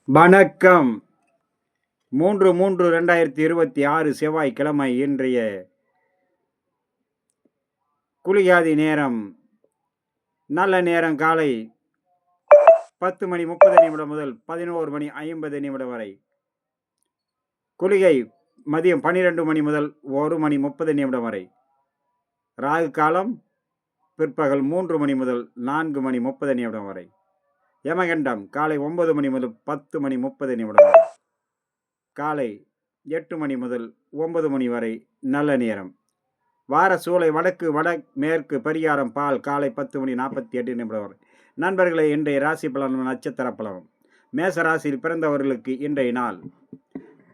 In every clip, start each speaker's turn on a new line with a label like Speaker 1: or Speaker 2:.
Speaker 1: வணக்கம். 3/3/2026 செவ்வாய்க்கிழமை. இன்றைய குளிகாதி நேரம் நல்ல நேரம் காலை 10:30 முதல் 11:50 வரை. குளிகை மதியம் 12 மணி முதல் 1:30 வரை. ராகு காலம் பிற்பகல் 3 மணி முதல் 4:30 வரை. யமகண்டம் காலை 9 மணி முதல் 10:30 வரை. காலை 8 மணி முதல் 9 மணி வரை நல்ல நேரம். வார சூளை வடக்கு மேற்கு பரிகாரம் பால் காலை 10:48 வரை. நண்பர்களே, இன்றைய ராசி பலனும் நட்சத்திர பலனும். மேச ராசியில் பிறந்தவர்களுக்கு இன்றைய நாள்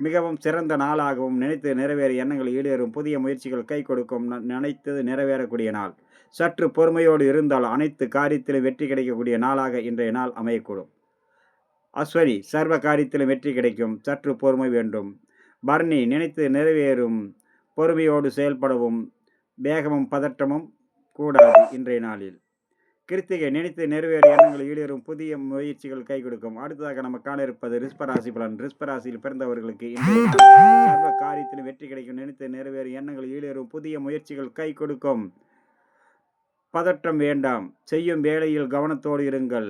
Speaker 1: மிகவும் சிறந்த நாளாகவும், நினைத்து நிறைவேறிய எண்ணங்கள் ஈடேறும், புதிய முயற்சிகள் கை கொடுக்கும், நினைத்தது நிறைவேறக்கூடிய நாள். சற்று பொறுமையோடு இருந்தால் அனைத்து காரியத்திலும் வெற்றி கிடைக்கக்கூடிய நாளாக இன்றைய நாள் அமையக்கூடும். அஸ்வினி சர்வ காரியத்திலும் வெற்றி கிடைக்கும், சற்று பொறுமை வேண்டும். பரணி நினைத்து நிறைவேறும், பொறுமையோடு செயல்படவும், வேகமும் பதற்றமும் கூடாது இன்றைய நாளில். கிருத்திகை நினைத்து நிறைவேறிய எண்ணங்கள் ஈடேறும், புதிய முயற்சிகள் கை கொடுக்கும். அடுத்ததாக நம்ம காண இருப்பது ரிஷபராசி பலன். ரிஷபராசியில் பிறந்தவர்களுக்கு இன்றைய சர்வ காரியத்திலும் வெற்றி கிடைக்கும், நினைத்து நிறைவேறிய எண்ணங்கள் ஈடேறும், புதிய முயற்சிகள் கை கொடுக்கும். பதற்றம் வேண்டாம், செய்யும் வேலையில் கவனத்தோடு இருங்கள்.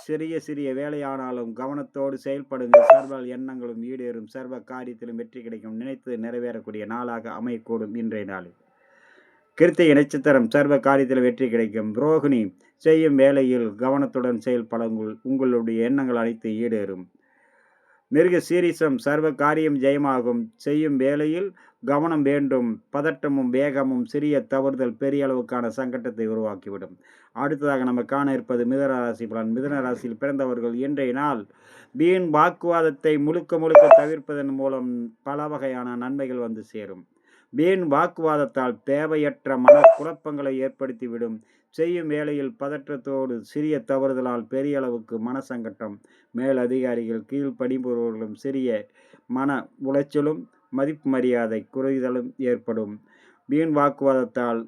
Speaker 1: சிறிய வேலையானாலும் கவனத்தோடு செயல்படுங்கள். சர்வ எண்ணங்களும் ஈடேறும், சர்வ காரியத்திலும் வெற்றி கிடைக்கும், நினைத்து நிறைவேறக்கூடிய நாளாக அமையக்கூடும் இன்றைய நாளில். கிருத்திகை நட்சத்திரம் சர்வ காரியத்தில் வெற்றி கிடைக்கும். ரோகிணி செய்யும் வேலையில் கவனத்துடன் செயல்படுங்கள், உங்களுடைய எண்ணங்கள் அனைத்து ஈடேறும். மிருக சீரிசம் சர்வ காரியம் ஜெயமாகும், செய்யும் வேலையில் கவனம் வேண்டும். பதட்டமும் வேகமும் சிறிய தவறுதல் பெரிய அளவுக்கான சங்கடத்தை உருவாக்கிவிடும். அடுத்ததாக நம்ம காண இருப்பது மிதுன ராசி பலன். மிதுன ராசியில் பிறந்தவர்கள் இன்றைய நாள் வீண் வாக்குவாதத்தை முழுக்க தவிர்ப்பதன் மூலம் பல வகையான நன்மைகள் வந்து சேரும். வீண் வாக்குவாதத்தால் தேவையற்ற மன குழப்பங்களை ஏற்படுத்திவிடும். செய்யும் வேலையில் பதற்றத்தோடு சிறிய தவறுதலால் பெரிய அளவுக்கு மன சங்கட்டம், மேல் அதிகாரிகள் கீழ் பணிபுரிபவர்களும் சிறிய மன உளைச்சலும் மதிப்பு மரியாதை குறைதலும் ஏற்படும். வீண் வாக்குவாதத்தால்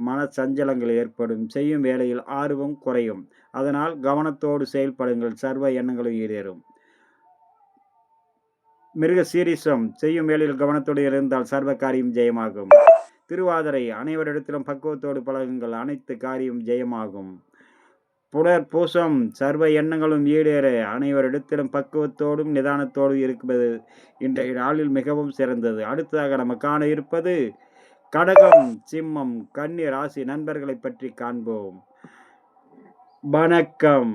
Speaker 1: மன சஞ்சலங்கள் ஏற்படும். செய்யும் வேலையில் ஆர்வம் குறையும், அதனால் கவனத்தோடு செயல்படுங்கள், சர்வ எண்ணங்களும் ஈடேறும். மிருக சீரிசம் செய்யும் வேலையில் கவனத்தோடு இருந்தால் சர்வ காரியம் ஜெயமாகும். திருவாதிரை அனைவரிடத்திலும் பக்குவத்தோடு பழகுங்கள், அனைத்து காரியம் ஜெயமாகும். புனர்பூசம் சர்வ எண்ணங்களும் ஈடேற அனைவரிடத்திலும் பக்குவத்தோடும் நிதானத்தோடும் இருப்பது இன்றைய நாளில் மிகவும் சிறந்தது. அடுத்ததாக நம்ம காண இருப்பது கடகம் சிம்மம் கன்னி ராசி நண்பர்களை பற்றி காண்போம். வணக்கம்.